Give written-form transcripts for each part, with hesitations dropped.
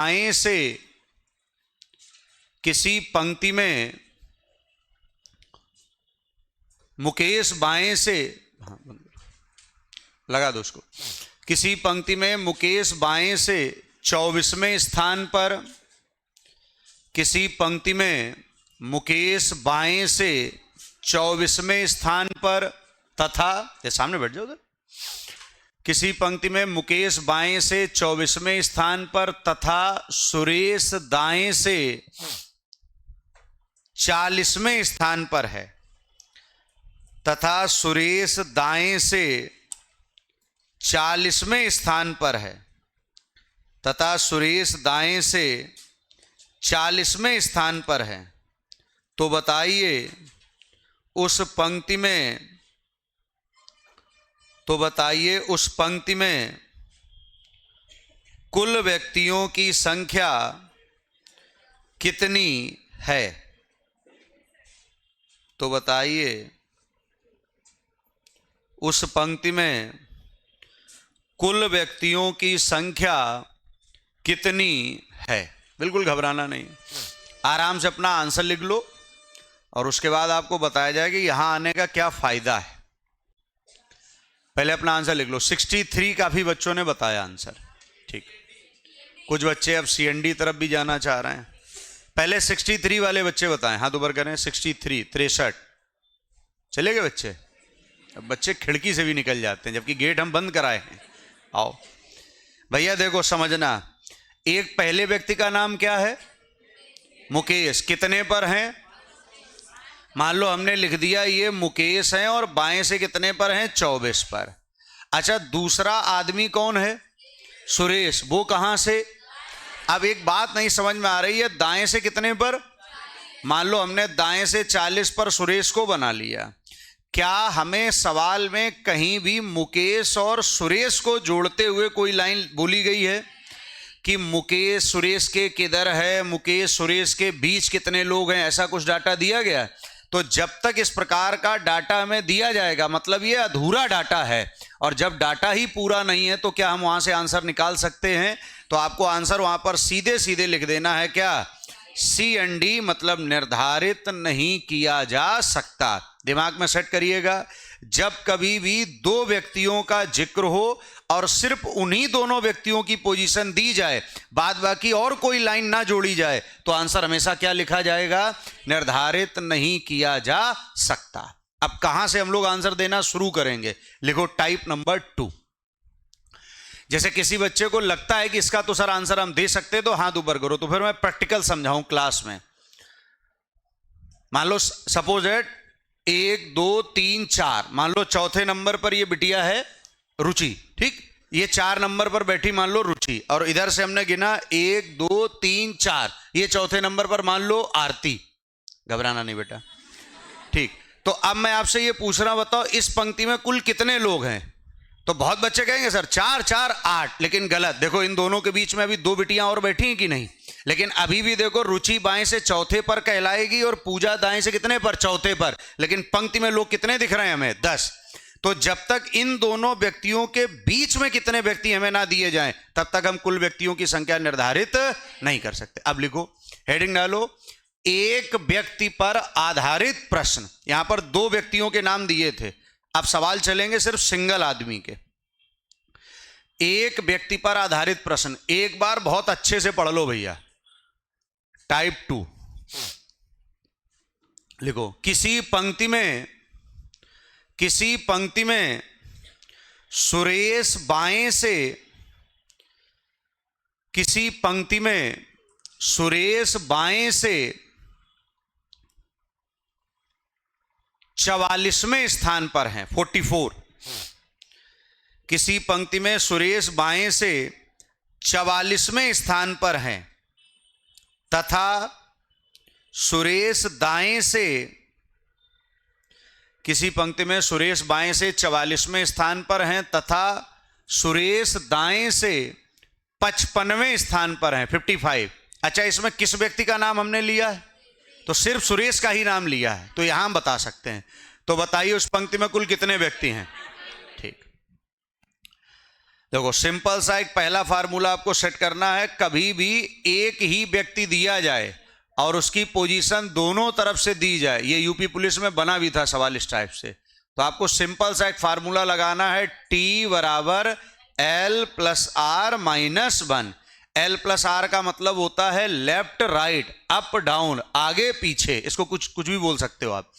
बाएं से किसी पंक्ति में मुकेश बाएं से, लगा दो उसको, किसी पंक्ति में मुकेश बाएं से 24वें स्थान पर, किसी पंक्ति में मुकेश बाएं से 24वें स्थान पर तथा, ये सामने बैठ जाओ उधर, किसी पंक्ति में मुकेश बाएं से 24वें स्थान पर तथा सुरेश दाएं से 40वें स्थान पर है, तथा सुरेश दाएं से 40वें स्थान पर है, तथा सुरेश दाएं से 40वें स्थान पर है, तो बताइए उस पंक्ति में कुल व्यक्तियों की संख्या कितनी है। तो बताइए उस पंक्ति में कुल व्यक्तियों की संख्या कितनी है। बिल्कुल घबराना नहीं, आराम से अपना आंसर लिख लो और उसके बाद आपको बताया जाएगा कि यहां आने का क्या फायदा है। पहले अपना आंसर लिख लो। 63 काफी बच्चों ने बताया आंसर, ठीक। कुछ बच्चे अब CND तरफ भी जाना चाह रहे हैं। पहले 63 वाले बच्चे बताएं, हाथ ऊपर करें। 63, 63 चले गए बच्चे। अब बच्चे खिड़की से भी निकल जाते हैं जबकि गेट हम बंद कराए हैं। आओ भैया देखो समझना, एक पहले व्यक्ति का नाम क्या है? मुकेश। कितने पर हैं? मान लो हमने लिख दिया ये मुकेश हैं और बाएं से कितने पर हैं? 24 पर। अच्छा, दूसरा आदमी कौन है? सुरेश। वो कहां से? अब एक बात नहीं समझ में आ रही है, दाएं से कितने पर? मान लो हमने दाएं से 40 पर सुरेश को बना लिया। क्या हमें सवाल में कहीं भी मुकेश और सुरेश को जोड़ते हुए कोई लाइन बोली गई है कि मुकेश सुरेश के किधर है, मुकेश सुरेश के बीच कितने लोग हैं, ऐसा कुछ डाटा दिया गया? तो जब तक इस प्रकार का डाटा हमें दिया जाएगा मतलब ये अधूरा डाटा है, और जब डाटा ही पूरा नहीं है तो क्या हम वहां से आंसर निकाल सकते हैं? तो आपको आंसर वहां पर सीधे सीधे लिख देना है, क्या? CND मतलब निर्धारित नहीं किया जा सकता। दिमाग में सेट करिएगा, जब कभी भी दो व्यक्तियों का जिक्र हो और सिर्फ उन्हीं दोनों व्यक्तियों की पोजीशन दी जाए, बाद बाकी और कोई लाइन ना जोड़ी जाए, तो आंसर हमेशा क्या लिखा जाएगा? निर्धारित नहीं किया जा सकता। अब कहां से हम लोग आंसर देना शुरू करेंगे? लिखो टाइप नंबर 2। जैसे किसी बच्चे को लगता है कि इसका तो सर आंसर हम दे सकते हैं, तो हाथ ऊपर करो, तो फिर मैं प्रैक्टिकल समझाऊं क्लास में। मान लो सपोज है 1 2 3 4, मान लो चौथे नंबर पर ये बिटिया है रुचि, ठीक। ये 4 नंबर पर बैठी मान लो रुचि, और इधर से हमने गिना 1 2 3 4, ये चौथे नंबर पर मान लो आरती। घबराना नहीं बेटा, ठीक। तो अब मैं आपसे ये पूछ रहा हूं, बताओ इस पंक्ति में कुल कितने लोग हैं? तो बहुत बच्चे कहेंगे सर 4 4 8, लेकिन गलत। देखो इन दोनों के बीच में अभी 2 बिटियां और बैठी हैं कि नहीं? लेकिन अभी भी देखो रुचि बाएं से चौथे पर कहलाएगी और पूजा दाएं से कितने पर? चौथे पर। लेकिन पंक्ति में लोग कितने दिख रहे हैं हमें? 10। तो जब तक इन दोनों व्यक्तियों के बीच में कितने व्यक्ति हमें ना दिए जाएं, तब तक हम कुल व्यक्तियों की संख्या निर्धारित नहीं कर सकते। अब लिखो, हेडिंग डालो, एक व्यक्ति पर आधारित प्रश्न। यहां पर 2 व्यक्तियों के नाम दिए थे, अब सवाल चलेंगे सिर्फ सिंगल आदमी के। एक व्यक्ति पर आधारित प्रश्न, एक बार बहुत अच्छे से पढ़ लो भैया। टाइप 2 लिखो, किसी पंक्ति में सुरेश बाएं से, किसी पंक्ति में सुरेश बाएं से 44वें स्थान पर हैं, 44। किसी पंक्ति में सुरेश बाएं से 44वें स्थान पर हैं तथा सुरेश दाएं से, किसी पंक्ति में सुरेश बाएं से 44वें स्थान पर हैं तथा सुरेश दाएं से 55वें स्थान पर हैं, 55। अच्छा, इसमें किस व्यक्ति का नाम हमने लिया है? तो सिर्फ सुरेश का ही नाम लिया है, तो यहां हम बता सकते हैं। तो बताइए उस पंक्ति में कुल कितने व्यक्ति हैं? ठीक। देखो सिंपल सा एक पहला फार्मूला आपको सेट करना है, कभी भी एक ही व्यक्ति दिया जाए और उसकी पोजीशन दोनों तरफ से दी जाए, ये यूपी पुलिस में बना भी था सवाल इस टाइप से, तो आपको सिंपल सा एक फार्मूला लगाना है, टी बराबर L plus R minus 1। L plus R का मतलब होता है लेफ्ट राइट अप डाउन आगे पीछे, इसको कुछ भी बोल सकते हो आप।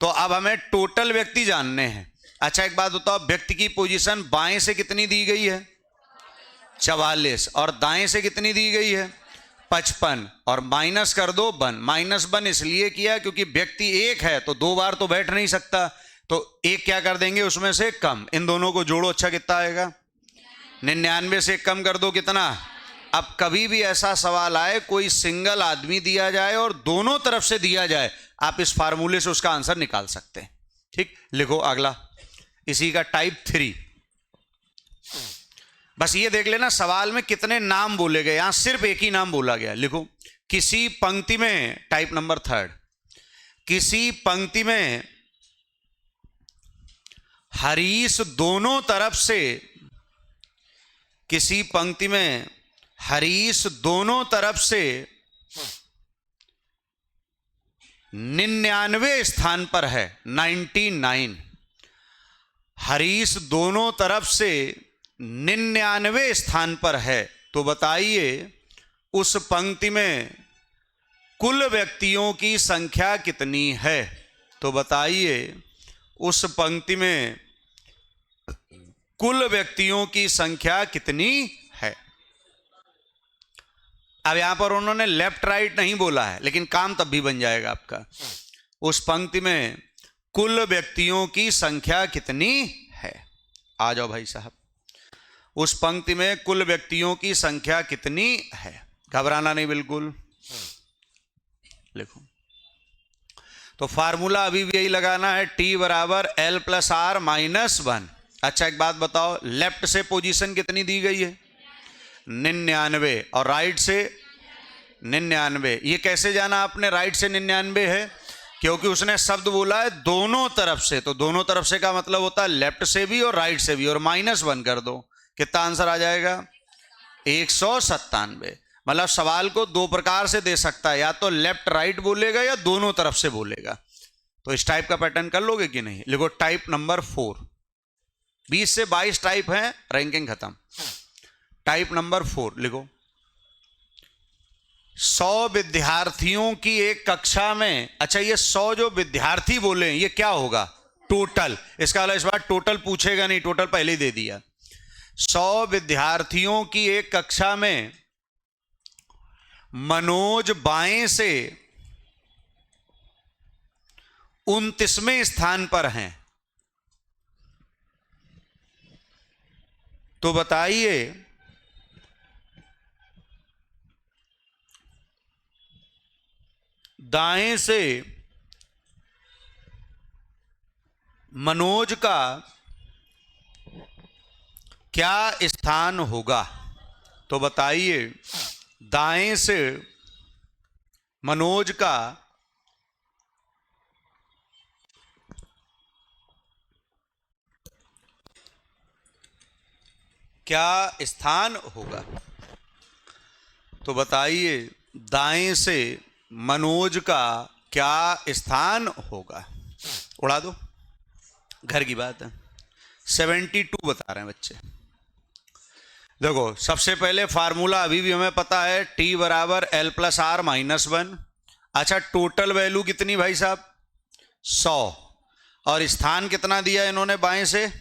तो अब हमें टोटल व्यक्ति जानने हैं। अच्छा एक बात बताओ, व्यक्ति की पोजीशन बाएं से कितनी दी गई है 44 और दाएं से कितनी दी गई है 55 और माइनस कर दो 1। माइनस 1 इसलिए किया क्योंकि व्यक्ति एक है तो 2 बार तो बैठ नहीं सकता, तो एक क्या कर देंगे उसमें से कम, इन दोनों को जोड़ो, अच्छा कितना आएगा 99 से कम कर दो कितना। अब कभी भी ऐसा सवाल आए कोई सिंगल आदमी दिया जाए और दोनों तरफ से दिया जाए, आप इस फार्मूले से उसका आंसर निकाल सकते हैं। ठीक, लिखो अगला, इसी का टाइप 3। बस ये देख लेना सवाल में कितने नाम बोले गए, यहां सिर्फ एक ही नाम बोला गया। लिखो किसी पंक्ति में, टाइप नंबर 3, किसी पंक्ति में हरीश दोनों तरफ से, किसी पंक्ति में हरीश दोनों तरफ से 99 स्थान पर है, 99। हरीश दोनों तरफ से 99 स्थान पर है, तो बताइए उस पंक्ति में कुल व्यक्तियों की संख्या कितनी है। तो बताइए उस पंक्ति में कुल व्यक्तियों की संख्या कितनी है। अब यहां पर उन्होंने लेफ्ट राइट नहीं बोला है, लेकिन काम तब भी बन जाएगा आपका। उस पंक्ति में कुल व्यक्तियों की संख्या कितनी है, आ जाओ भाई साहब, उस पंक्ति में कुल व्यक्तियों की संख्या कितनी है, घबराना नहीं बिल्कुल। लिखो, तो फार्मूला अभी भी यही लगाना है, टी बराबर एल प्लस आर माइनस 1। अच्छा एक बात बताओ, लेफ्ट से पोजीशन कितनी दी गई है 99 और राइट से 99। ये कैसे जाना आपने राइट से 99 है, क्योंकि उसने शब्द बोला है दोनों तरफ से, तो दोनों तरफ से का मतलब होता है लेफ्ट से भी और राइट से भी, और माइनस 1 कर दो, कितना आंसर आ जाएगा 197। मतलब सवाल को दो प्रकार से दे सकता है, या तो लेफ्ट राइट बोलेगा या दोनों तरफ से बोलेगा। तो इस टाइप का पैटर्न कर लोगे कि नहीं। लिखो टाइप नंबर 4, 20 से 22 टाइप हैं, रैंकिंग खत्म। टाइप नंबर 4 लिखो, 100 विद्यार्थियों की एक कक्षा में, अच्छा ये 100 जो विद्यार्थी बोले ये क्या होगा टोटल, इसका वाला इस बार टोटल पूछेगा नहीं, टोटल पहले ही दे दिया। 100 विद्यार्थियों की एक कक्षा में मनोज बाएं से 29वें स्थान पर हैं, तो बताइए दाएं से मनोज का क्या स्थान होगा। तो बताइए दाएं से मनोज का क्या स्थान होगा। तो बताइए दाएं से मनोज का क्या स्थान होगा, उड़ा दो, घर की बात है। 72 बता रहे हैं बच्चे। देखो सबसे पहले फार्मूला अभी भी हमें पता है, टी बराबर एल प्लस आर माइनस 1। अच्छा टोटल वैल्यू कितनी भाई साहब 100, और स्थान कितना दिया इन्होंने बाएं से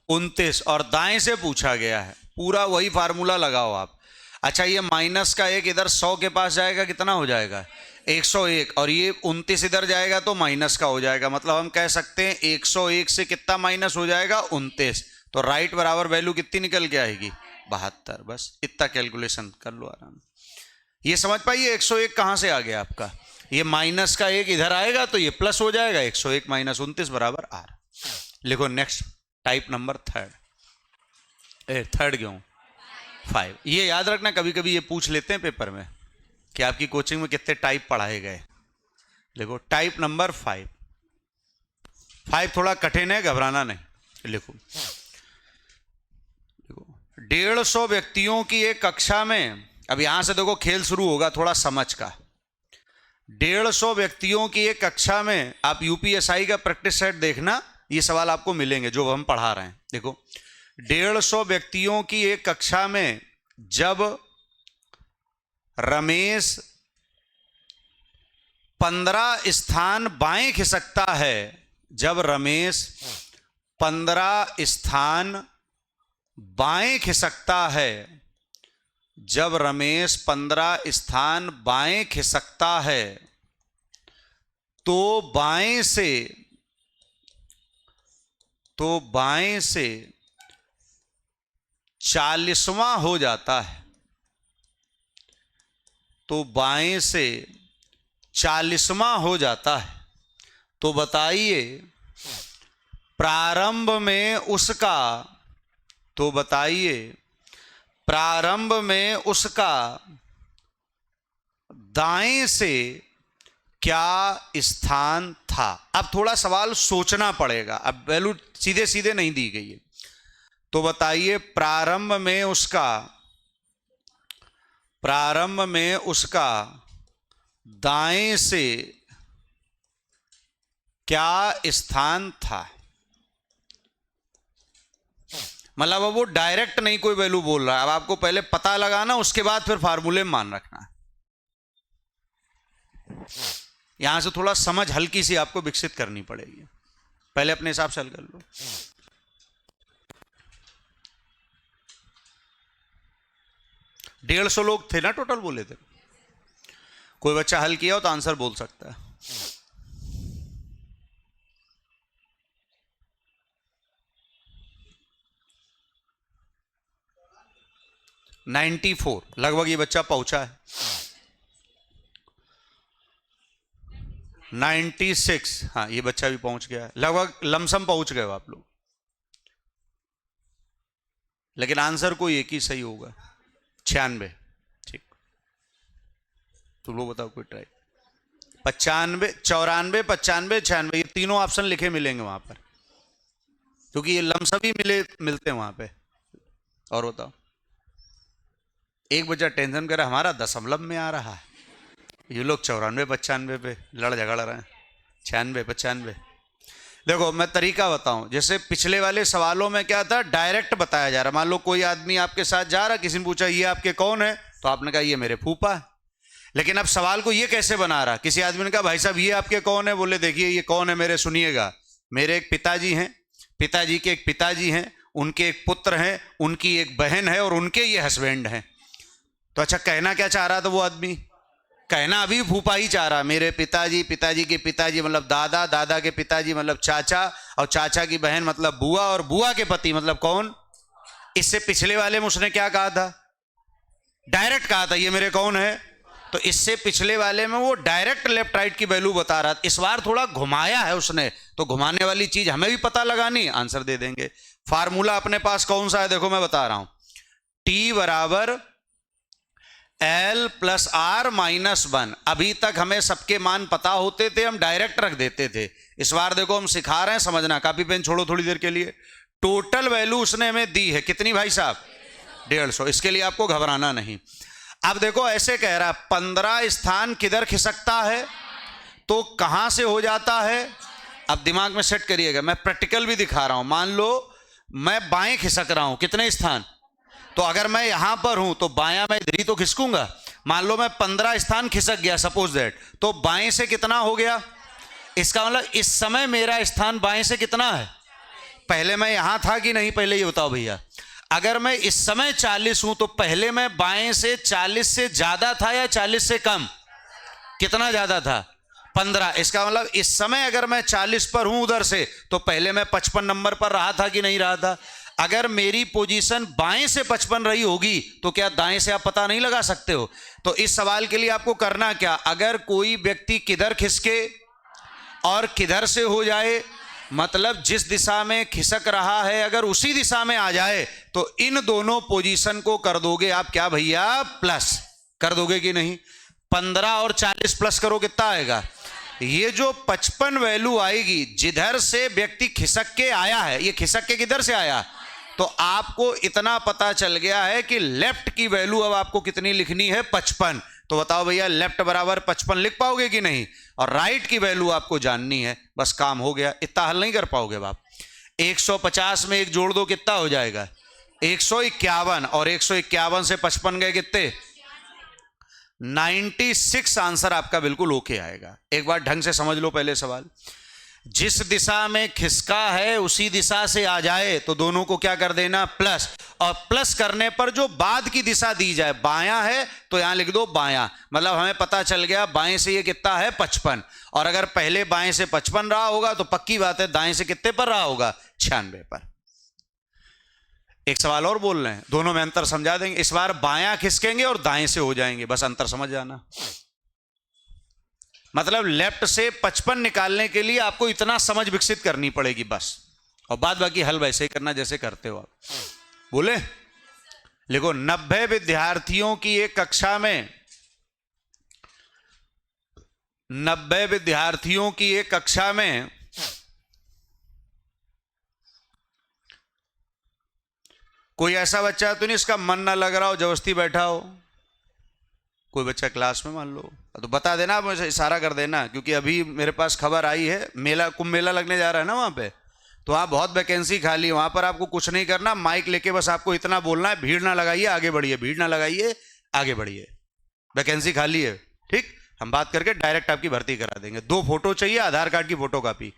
29, और दाएं से पूछा गया है, पूरा वही फार्मूला लगाओ आप। अच्छा ये माइनस का एक इधर 100 के पास जाएगा, कितना हो जाएगा 101, और ये 29 इधर जाएगा तो माइनस का हो जाएगा, मतलब हम कह सकते हैं 101 से कितना माइनस हो जाएगा 29, तो राइट बराबर वैल्यू कितनी निकल के आएगी 72। बस इतना कैलकुलेशन कर लो आराम। ये समझ पाइए 101 कहां से आ गया आपका, ये माइनस का एक इधर आएगा तो ये प्लस हो जाएगा, 101 माइनस 29 बराबर आर। लिखो नेक्स्ट टाइप नंबर 3 क्यों 5। ये याद रखना, कभी कभी ये पूछ लेते हैं पेपर में कि आपकी कोचिंग में कितने टाइप पढ़ाए गए। देखो टाइप नंबर 5 थोड़ा कठिन है, घबराना नहीं। लिखो 150 व्यक्तियों की एक कक्षा में, अब यहां से देखो खेल शुरू होगा थोड़ा समझ का। 150 व्यक्तियों की एक कक्षा में, आप यूपीएसआई का प्रैक्टिस सेट देखना, ये सवाल आपको मिलेंगे जो हम पढ़ा रहे हैं। देखो 150 व्यक्तियों की एक कक्षा में जब रमेश 15 स्थान बाएं खिसकता है, जब रमेश 15 स्थान बाएं खिसकता है, जब रमेश 15 स्थान बाएं खिसकता है, तो बाएं से 40वां हो जाता है। तो बाएं से 40वां हो जाता है। तो बताइए प्रारंभ में उसका दाएं से क्या स्थान था। अब थोड़ा सवाल सोचना पड़ेगा, अब वैल्यू सीधे सीधे नहीं दी गई है। तो बताइए प्रारंभ में उसका दाएं से क्या स्थान था। मतलब अब वो डायरेक्ट नहीं कोई वैल्यू बोल रहा है, अब आपको पहले पता लगाना, उसके बाद फिर फार्मूले में मान रखना है। यहां से थोड़ा समझ हल्की सी आपको विकसित करनी पड़ेगी, पहले अपने हिसाब से हल कर लो। डेढ़ 150 लोग थे ना टोटल बोले थे। कोई बच्चा हल किया हो तो आंसर बोल सकता है। 94 लगभग ये बच्चा पहुंचा है। 96, हाँ ये बच्चा भी पहुंच गया है, लगभग लमसम पहुंच गए हो आप लोग। लेकिन आंसर कोई एक ही सही होगा, 96। ठीक, तुम लोग बताओ कोई ट्राई। 95, 94, 95, 96 ये तीनों ऑप्शन लिखे मिलेंगे वहां पर, क्योंकि ये लमसम ही मिलते हैं वहां पे। और बताओ, एक बच्चा टेंशन कर रहा है हमारा दशमलव में आ रहा है, ये लोग 94, 95 पे लड़ झगड़ रहे हैं। 96, 95। देखो मैं तरीका बताऊं, जैसे पिछले वाले सवालों में क्या था, डायरेक्ट बताया जा रहा। मान लो कोई आदमी आपके साथ जा रहा, किसी ने पूछा ये आपके कौन है, तो आपने कहा ये मेरे फूफा है। लेकिन अब सवाल को ये कैसे बना रहा, किसी आदमी ने कहा भाई साहब ये आपके कौन है, बोले देखिए ये कौन है मेरे, सुनिएगा मेरे एक पिताजी हैं, पिताजी के एक पिताजी हैं, उनके एक पुत्र हैं, उनकी एक बहन है और उनके ये हस्बैंड हैं। तो अच्छा कहना क्या चाह रहा था वो आदमी, कहना अभी फूफा ही चाह रहा, मेरे पिताजी, पिताजी के पिताजी मतलब दादा, दादा के पिताजी मतलब चाचा, और चाचा की बहन मतलब बुआ, और बुआ के पति मतलब कौन। इससे पिछले वाले में उसने क्या कहा था, डायरेक्ट कहा था ये मेरे कौन है। तो इससे पिछले वाले में वो डायरेक्ट लेफ्ट राइट की वैल्यू बता रहा था, इस बार थोड़ा घुमाया है उसने, तो घुमाने वाली चीज हमें भी पता लगानी, आंसर दे देंगे। फार्मूला अपने पास कौन सा है, देखो मैं बता रहा हूं, T बराबर L प्लस R माइनस 1। अभी तक हमें सबके मान पता होते थे, हम डायरेक्ट रख देते थे। इस बार देखो हम सिखा रहे हैं, समझना, कॉपी पेन छोड़ो थोड़ी देर के लिए। टोटल वैल्यू उसने हमें दी है कितनी भाई साहब, 150। इसके लिए आपको घबराना नहीं। अब देखो ऐसे कह रहा 15 स्थान किधर खिसकता है, तो कहां से हो जाता है। अब दिमाग में सेट करिएगा, मैं प्रैक्टिकल भी दिखा रहा हूं। मान लो मैं बाएं खिसक रहा हूं, कितने स्थान, तो अगर मैं यहां पर हूं तो बायां मैं इधर ही तो खिसकूंगा। मान लो मैं 15 स्थान खिसक गया सपोज दैट, तो बाएं से कितना हो गया, इसका मतलब इस समय मेरा स्थान बाएं से कितना है, पहले मैं यहां था कि नहीं, पहले ये बताओ भैया। अगर मैं इस समय 40 हूं तो पहले मैं बाएं से 40 से ज्यादा था या 40 से कम, कितना ज्यादा था, 15। इसका मतलब इस समय अगर मैं 40 पर हूं उधर से, तो पहले मैं 55 नंबर पर रहा था कि नहीं रहा था। अगर मेरी पोजीशन बाएं से 55 रही होगी तो क्या दाएं से आप पता नहीं लगा सकते हो। तो इस सवाल के लिए आपको करना क्या, अगर कोई व्यक्ति किधर खिसके और किधर से हो जाए, मतलब जिस दिशा में खिसक रहा है अगर उसी दिशा में आ जाए, तो इन दोनों पोजीशन को कर दोगे आप क्या भैया, प्लस कर दोगे कि नहीं। 15 और 40 प्लस करो कितना आएगा, ये जो 55 वैल्यू आएगी, जिधर से व्यक्ति खिसक के आया है, ये खिसक के किधर से आया, तो आपको इतना पता चल गया है कि लेफ्ट की वैल्यू अब आपको कितनी लिखनी है, 55। तो बताओ भैया, लेफ्ट बराबर 55 लिख पाओगे कि नहीं? और राइट की वैल्यू आपको जाननी है, बस काम हो गया। इतना हल नहीं कर पाओगे आप। 150 में एक जोड़ दो, कितना हो जाएगा? 151। और 151 से 55 गए कितने? 96। आंसर आपका बिल्कुल ओके आएगा। एक बार ढंग से समझ लो पहले सवाल। जिस दिशा में खिसका है उसी दिशा से आ जाए तो दोनों को क्या कर देना, प्लस। और प्लस करने पर जो बाद की दिशा दी जाए, बायां है तो यहां लिख दो बायां। मतलब हमें पता चल गया बाएं से ये कितना है, 55। और अगर पहले बाएं से 55 रहा होगा तो पक्की बात है दाएं से कितने पर रहा होगा, 96 पर। एक सवाल और बोल रहे हैं, दोनों में अंतर समझा देंगे। इस बार बायां खिसकेंगे और दाएं से हो जाएंगे, बस अंतर समझ जाना। मतलब लेफ्ट से 55 निकालने के लिए आपको इतना समझ विकसित करनी पड़ेगी बस, और बाद बाकी हल वैसे ही करना जैसे करते हो आप। बोले लिखो, 90 विद्यार्थियों की एक कक्षा में 90 विद्यार्थियों की एक कक्षा में कोई ऐसा बच्चा तो नहीं इसका मन ना लग रहा हो, जबरदस्ती बैठा हो? कोई बच्चा क्लास में मान लो, तो बता देना, आप मुझे इशारा कर देना, क्योंकि अभी मेरे पास खबर आई है, मेला, कुंभ मेला लगने जा रहा है ना वहाँ पे, तो वहाँ बहुत वैकेंसी खाली है। वहाँ पर आपको कुछ नहीं करना, माइक लेके बस आपको इतना बोलना है, भीड़ ना लगाइए आगे बढ़िए, भीड़ ना लगाइए आगे बढ़िए, वैकेंसी खाली है। ठीक, हम बात करके डायरेक्ट आपकी भर्ती करा देंगे। 2 फोटो चाहिए, आधार कार्ड की फोटो कॉपी,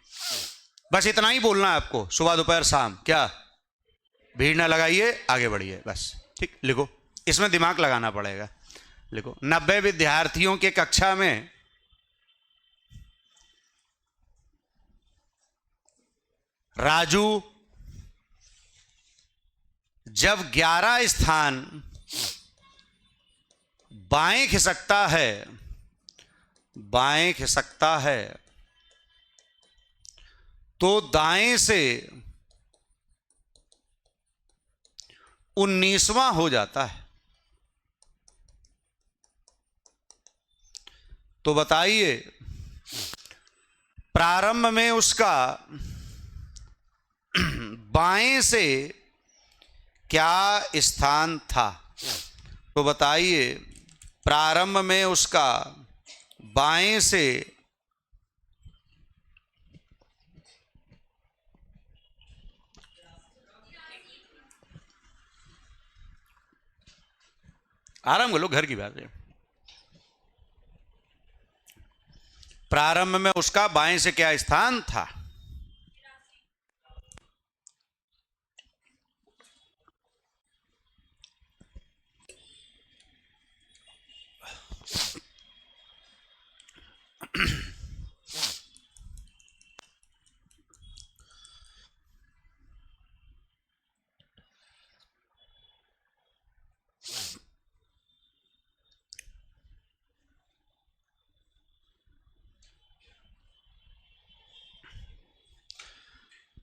बस इतना ही बोलना है आपको, सुबह दोपहर शाम। क्या? भीड़ ना लगाइए आगे बढ़िए, बस। ठीक, लिखो, इसमें दिमाग लगाना पड़ेगा। लिखो, 90 विद्यार्थियों के कक्षा में राजू जब 11 स्थान बाएं खिसकता है तो दाएं से 19वां हो जाता है। तो बताइए, प्रारंभ में उसका बाएं से क्या स्थान था? तो बताइए, प्रारंभ में उसका बाएं से आराम कर लो, घर की बात है। प्रारंभ में उसका बाएं से क्या स्थान था?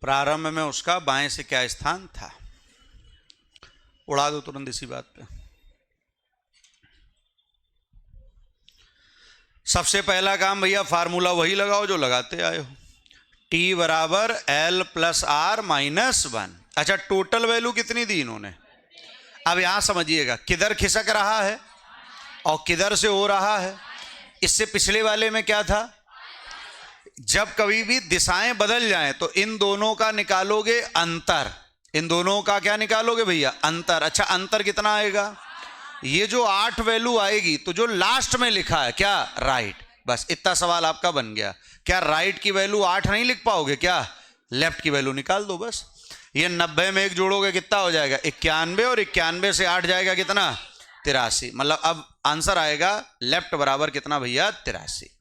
प्रारंभ में उसका बाएं से क्या स्थान था? उड़ा दो तुरंत इसी बात पे। सबसे पहला काम भैया, फार्मूला वही लगाओ जो लगाते आए हो, T बराबर L प्लस R माइनस 1। अच्छा, टोटल वैल्यू कितनी दी इन्होंने? अब यहां समझिएगा, किधर खिसक रहा है और किधर से हो रहा है। इससे पिछले वाले में क्या था, जब कभी भी दिशाएं बदल जाएं तो इन दोनों का निकालोगे अंतर। इन दोनों का क्या निकालोगे भैया? अंतर। अच्छा, अंतर कितना आएगा? ये जो 8 वैल्यू आएगी, तो जो लास्ट में लिखा है क्या, राइट। बस इतना सवाल आपका बन गया। क्या राइट की वैल्यू 8 नहीं लिख पाओगे क्या? लेफ्ट की वैल्यू निकाल दो बस। ये 90 में एक जोड़ोगे कितना हो जाएगा? 91, और 91 से 8 जाएगा कितना? 83। मतलब अब आंसर आएगा लेफ्ट बराबर कितना भैया? 83।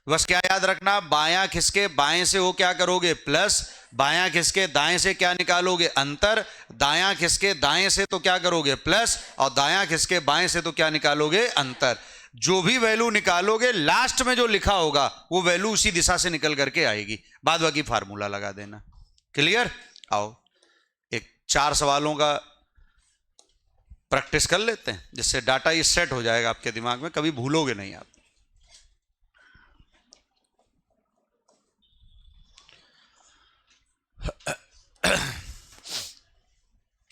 बस क्या याद रखना, बायां खिसके बाएं से वो क्या करोगे? प्लस। बायां खिसके दाएं से क्या निकालोगे? अंतर। दायां खिसके दाएं से तो क्या करोगे? प्लस। और दायां खिसके बाएं से तो क्या निकालोगे? अंतर। जो भी वैल्यू निकालोगे लास्ट में जो लिखा होगा वो वैल्यू उसी दिशा से निकल करके आएगी, बाद बाकी फार्मूला लगा देना। क्लियर? आओ एक 4 सवालों का प्रैक्टिस कर लेते हैं, जिससे डाटा ये सेट हो जाएगा आपके दिमाग में, कभी भूलोगे नहीं आप।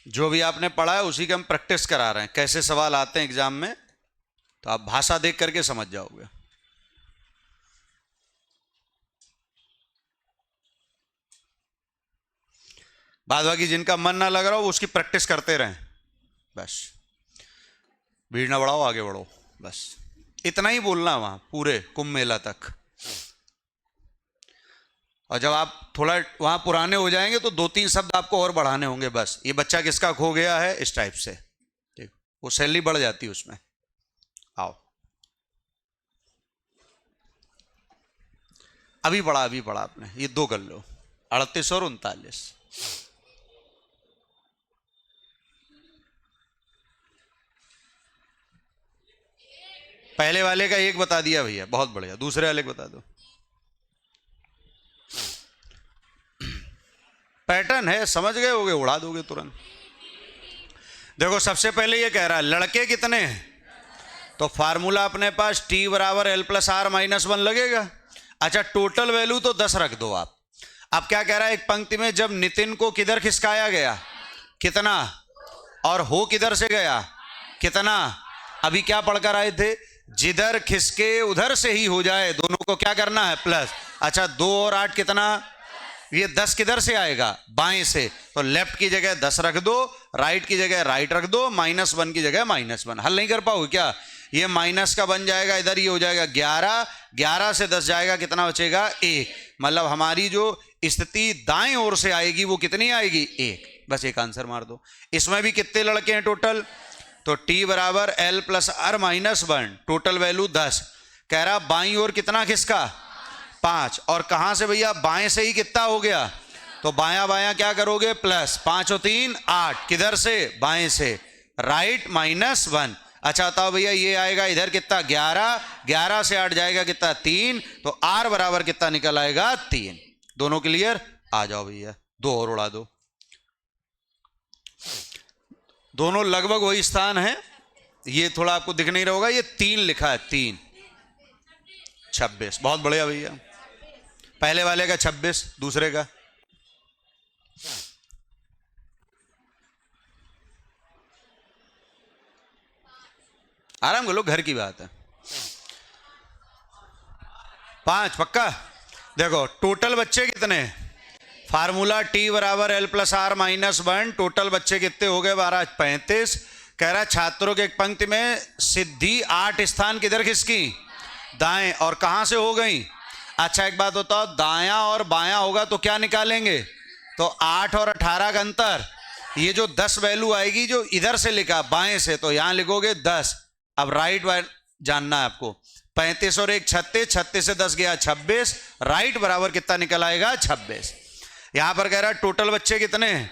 जो भी आपने पढ़ा है उसी के हम प्रैक्टिस करा रहे हैं। कैसे सवाल आते हैं एग्जाम में, तो आप भाषा देख करके समझ जाओगे। बाद बाकी जिनका मन ना लग रहा हो उसकी प्रैक्टिस करते रहें, बस भीड़ ना बढ़ाओ, आगे बढ़ो, बस इतना ही बोलना वहां पूरे कुंभ मेला तक। और जब आप थोड़ा वहां पुराने हो जाएंगे तो 2-3 शब्द आपको और बढ़ाने होंगे, बस ये बच्चा किसका खो गया है, इस टाइप से, ठीक, वो सैलरी बढ़ जाती है उसमें। आओ, अभी पढ़ा आपने, ये 2 कर लो, 38 और 39। पहले वाले का 1 बता दिया भैया, बहुत बढ़िया। दूसरे वाले को बता दो। पैटर्न है, समझ गए होगे, उड़ा दोगे तुरंत। देखो सबसे पहले ये कह रहा है लड़के कितने हैं, तो फार्मूला अपने पास T बराबर L प्लस R माइनस 1 लगेगा। अच्छा, टोटल वैल्यू तो 10 रख दो आप। अब क्या कह रहा है, एक पंक्ति में जब नितिन को किधर खिसकाया गया, कितना, और हो किधर से गया, कितना। अभी क्या पढ़कर आए थे, जिधर खिसके उधर से ही हो जाए, दोनों को क्या करना है, प्लस। अच्छा, 2 और 8 कितना, ये 10 किधर से आएगा, बाएं से, तो लेफ्ट की जगह 10 रख दो, राइट की जगह राइट रख दो, -1 की जगह -1। हल नहीं कर पाओगे क्या, ये माइनस का बन जाएगा, इधर ये हो जाएगा 11, 11 से 10 जाएगा, कितना बचेगा, 1। मतलब हमारी जो स्थिति दाएं ओर से आएगी वो कितनी आएगी, 1। बस एक आंसर मार दो। इसमें भी कितने लड़के हैं टोटल, तो T बराबर L plus R minus 1, total value 10। कह रहा बाईं ओर कितना खिसका, 5। और कहां से भैया, बाएं से ही कितना हो गया, तो बायां बायां क्या करोगे, प्लस, 5 और 3 8, किधर से, बाएं से, राइट -1। अच्छा बताओ भैया, ये आएगा इधर कितना, 11, 11 से 8 जाएगा कितना, 3, तो R बराबर कितना निकल आएगा, 3। दोनों क्लियर, आ जाओ भैया, 2 और उड़ा दो। दोनों लगभग वही स्थान है, ये थोड़ा आपको दिख नहीं रहा होगा, ये 3 लिखा है, 3, 26। बहुत बढ़िया भैया, पहले वाले का 26, दूसरे का आराम कर लो, घर की बात है। 5 पक्का। देखो टोटल बच्चे कितने, फार्मूला T बराबर L plus R minus 1, total बच्चे कितने हो गए, 12, 35। कह रहा छात्रों के एक पंक्ति में सिद्धि 8 स्थान किधर खिसकी, दाएं, और कहां से हो गई। अच्छा एक बात बताओ, दायां और बायां होगा तो क्या निकालेंगे, तो 8 और 18 का अंतर, ये जो 10 वैल्यू आएगी जो इधर से लिखा बाएं से, तो यहां लिखोगे 10। अब राइट जानना है आपको, 35 और 1 36, 36 से 10 गया 26, राइट बराबर कितना निकल आएगा, 26। यहां पर कह रहा है टोटल बच्चे कितने हैं,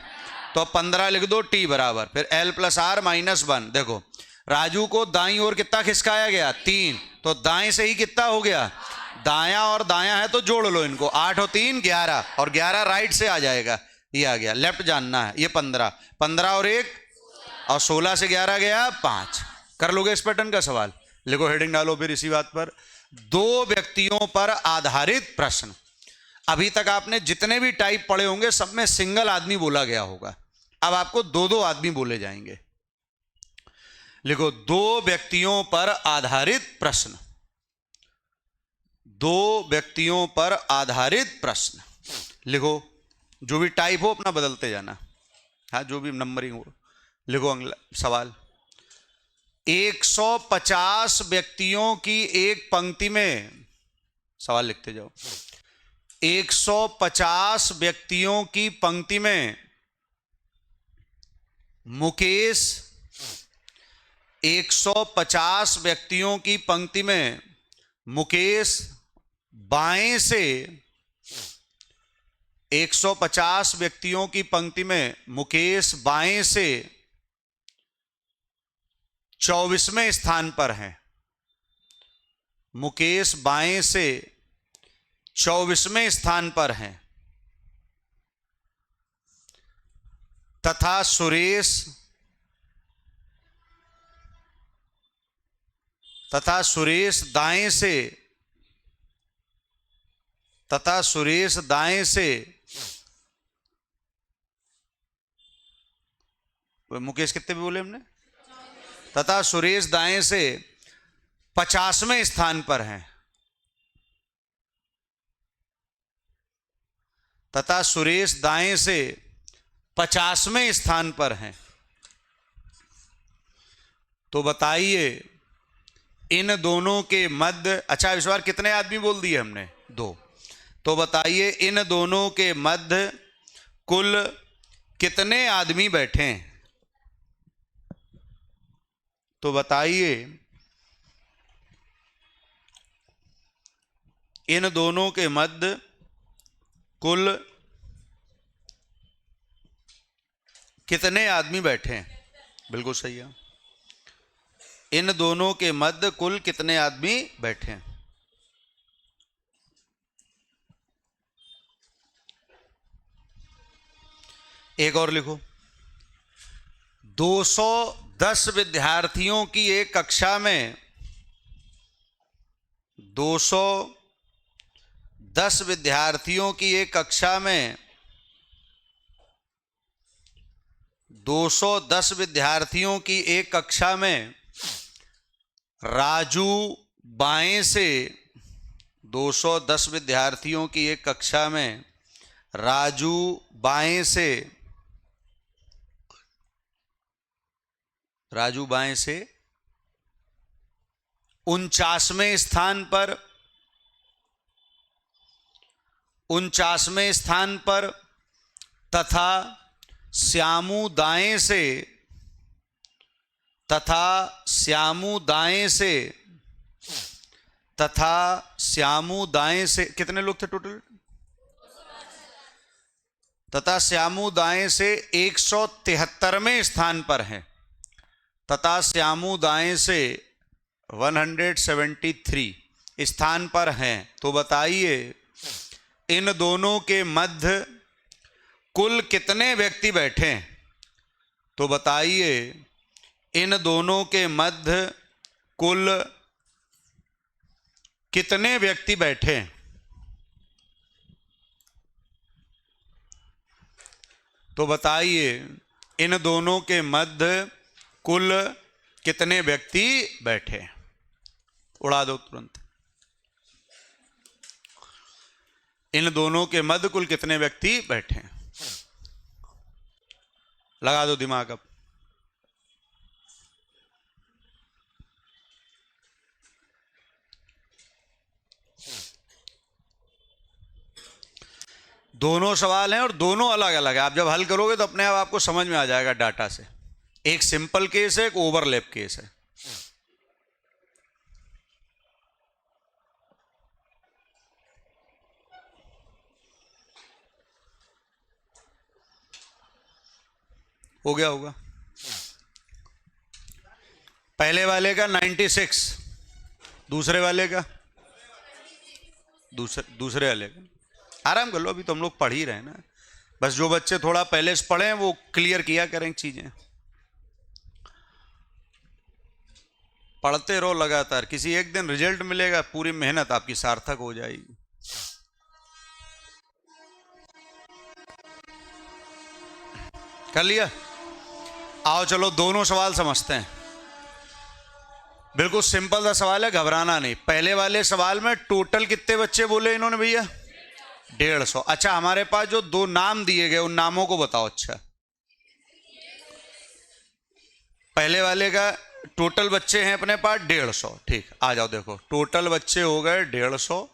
तो 15 लिख दो, T बराबर फिर L प्लस R माइनस 1। देखो राजू को दाईं ओर कितना खिसकाया गया, 3, तो दाएं से ही कितना हो गया, दायां और दायां है तो जोड़ लो इनको, 8 और 3 11, और 11 राइट से आ जाएगा, ये आ गया। लेफ्ट जानना है, ये 15, 15 और 1 और 16 से 11 गया 5। कर लोगे इस पैटर्न का सवाल, लिखो, हेडिंग डालो फिर इसी बात पर, 2 व्यक्तियों पर आधारित प्रश्न। अभी तक आपने जितने भी टाइप पढ़े होंगे सब में सिंगल आदमी बोला गया होगा, अब आपको 2-2 आदमी बोले जाएंगे। लिखो, 2 व्यक्तियों पर आधारित प्रश्न, 2 व्यक्तियों पर आधारित प्रश्न। लिखो, जो भी टाइप हो अपना बदलते जाना, हाँ जो भी नंबरिंग हो। लिखो अगला सवाल, 150 व्यक्तियों की एक पंक्ति में, सवाल लिखते जाओ, 150 व्यक्तियों की पंक्ति में मुकेश, 150 व्यक्तियों की पंक्ति में मुकेश बाएं से, 150 व्यक्तियों की पंक्ति में मुकेश बाएं से 24वें स्थान पर है, मुकेश बाएं से 24वें स्थान पर है, तथा सुरेश दाएं से, तथा सुरेश दाएं से मुकेश कितने पे बोले हमने? तथा सुरेश दाएं से 50वें स्थान पर हैं। तथा सुरेश दाएं से 50वें स्थान पर हैं। तो बताइए इन दोनों के मध्य, अच्छा इस बार कितने आदमी बोल दिए हमने? 2। तो बताइए इन दोनों के मध्य कुल कितने आदमी बैठे हैं? तो बताइए इन दोनों के मध्य कुल कितने आदमी बैठे हैं? बिल्कुल सही है। इन दोनों के मध्य कुल कितने आदमी बैठे हैं? एक और लिखो। 210 विद्यार्थियों की एक कक्षा में 210 विद्यार्थियों की एक कक्षा में 210 विद्यार्थियों की एक कक्षा में राजू बाएं से 210 विद्यार्थियों की एक कक्षा में राजू बाएं से 49वें स्थान पर 49वें स्थान पर तथा श्यामू दाएं से कितने लोग थे टोटल? तथा श्यामू दाएं से 173वें स्थान पर हैं। तथा श्यामू दाएं से 173 स्थान पर हैं। तो बताइए इन दोनों के मध्य कुल कितने व्यक्ति बैठे हैं? तो बताइए इन दोनों के मध्य कुल कितने व्यक्ति बैठे हैं? तो बताइए इन दोनों के मध्य कुल कितने व्यक्ति बैठे? उड़ा दो तुरंत। इन दोनों के मध्य कुल कितने व्यक्ति बैठे? लगा दो दिमाग अब। दोनों सवाल हैं और दोनों अलग अलग है। आप जब हल करोगे तो अपने आप आपको समझ में आ जाएगा डाटा से। एक सिंपल केस है, एक ओवरलैप केस है। हो गया होगा। पहले वाले का 96, दूसरे वाले का दूसरे वाले का। आराम कर लो, अभी तो हम लोग पढ़ ही रहे हैं ना। बस जो बच्चे थोड़ा पहले से पढ़े वो क्लियर किया करें चीजें। पढ़ते रहो लगातार, किसी एक दिन रिजल्ट मिलेगा, पूरी मेहनत आपकी सार्थक हो जाएगी। कर लिया? आओ चलो दोनों सवाल समझते हैं। बिल्कुल सिंपल सा सवाल है, घबराना नहीं। पहले वाले सवाल में टोटल कितने बच्चे बोले इन्होंने भैया? 150। अच्छा हमारे पास जो 2 नाम दिए गए उन नामों को बताओ। अच्छा पहले वाले का टोटल बच्चे हैं अपने पास 150। ठीक, आ जाओ देखो टोटल बच्चे हो गए 150।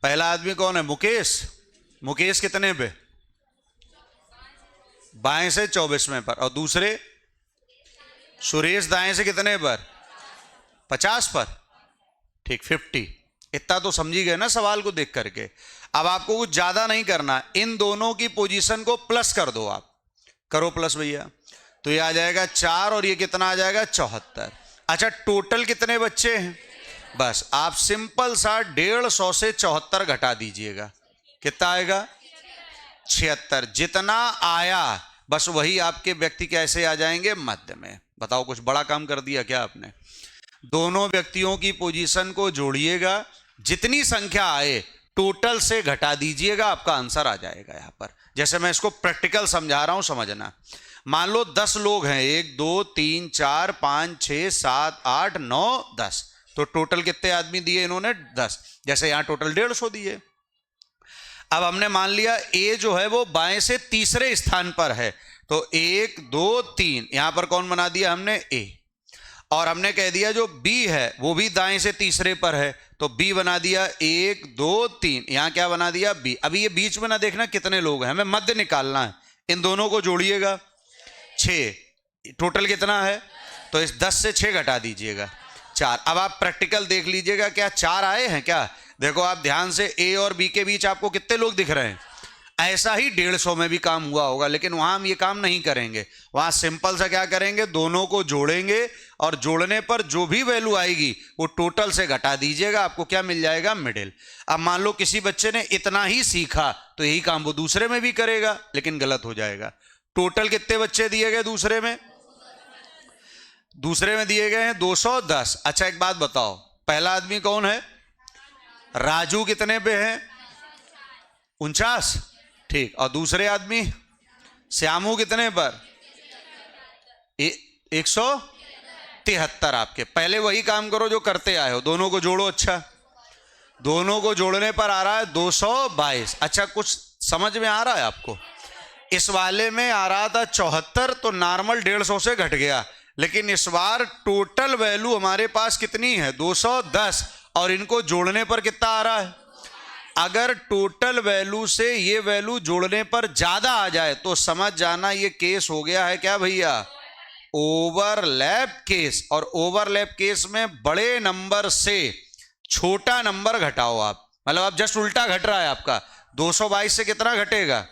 पहला आदमी कौन है? मुकेश। मुकेश कितने पे? बाएं से 24वें पर। और दूसरे सुरेश दाएं से कितने पर? 50 पर। ठीक, 50। इतना तो समझी गए ना सवाल को देख करके। अब आपको कुछ ज्यादा नहीं करना, इन दोनों की पोजीशन को प्लस कर दो। आप करो प्लस भैया, तो ये आ जाएगा 4 और ये कितना आ जाएगा? 74। अच्छा टोटल कितने बच्चे हैं? बस आप सिंपल सा 150 से 74 घटा दीजिएगा। कितना आएगा? 76। जितना आया बस वही आपके व्यक्ति कैसे आ जाएंगे? मध्य में। बताओ कुछ बड़ा काम कर दिया क्या आपने? दोनों व्यक्तियों की पोजीशन को जोड़िएगा, जितनी संख्या आए टोटल से घटा दीजिएगा, आपका आंसर आ जाएगा। यहां पर जैसे मैं इसको प्रैक्टिकल समझा रहा हूं, समझना। मान लो 10 लोग हैं, 1 2 3 4 5 6 7 8 9 10, तो टोटल कितने आदमी दिए इन्होंने? 10। जैसे यहां टोटल 150 दिए। अब हमने मान लिया ए जो है वो बाएं से तीसरे स्थान पर है, तो 1 2 3 यहां पर कौन बना दिया हमने? ए। और हमने कह दिया जो बी है वो भी दाएं से तीसरे पर है, तो बी बना दिया 1 2 3, यहां क्या बना दिया? बी। अभी ये बीच में ना देखना कितने लोग हैं, हमें मध्य निकालना है। इन दोनों को जोड़िएगा, 6। टोटल कितना है? तो इस 10 से 6 घटा दीजिएगा, 4। अब आप प्रैक्टिकल देख लीजिएगा, क्या 4 आए हैं क्या? देखो आप ध्यान से, ए और बी के बीच आपको कितने लोग दिख रहे हैं? ऐसा ही 150 में भी काम हुआ होगा, लेकिन वहां हम ये काम नहीं करेंगे। वहां सिंपल सा क्या करेंगे? दोनों को जोड़ेंगे और जोड़ने पर जो भी वैल्यू आएगी वो टोटल से घटा दीजिएगा, आपको क्या मिल जाएगा? मिडिल। अब मान लो किसी बच्चे ने इतना ही सीखा, तो यही काम वो दूसरे में भी करेगा, लेकिन गलत हो जाएगा। टोटल कितने बच्चे दिए गए दूसरे में? दूसरे में दिए गए हैं 210। अच्छा एक बात बताओ, पहला आदमी कौन है? राजू। कितने पे है? 49। ठीक। और दूसरे आदमी श्यामू कितने पर? 173। आपके पहले वही काम करो जो करते आए हो, दोनों को जोड़ो। अच्छा, दोनों को जोड़ने पर आ रहा है 222। अच्छा कुछ समझ में आ रहा है आपको? इस वाले में आ रहा था 74, तो नॉर्मल 150 से घट गया, लेकिन इस बार टोटल वैल्यू हमारे पास कितनी है? 210, और इनको जोड़ने पर कितना आ रहा है? अगर टोटल वैल्यू से ये वैल्यू जोड़ने पर ज्यादा आ जाए तो समझ जाना ये केस हो गया है क्या भैया? Overlap case. और ओवरलैप केस में बड़े नंबर से छोटा नंबर घटाओ आप, मतलब आप जस्ट उल्टा घट रहा है आपका। 222 से कितना घटेगा?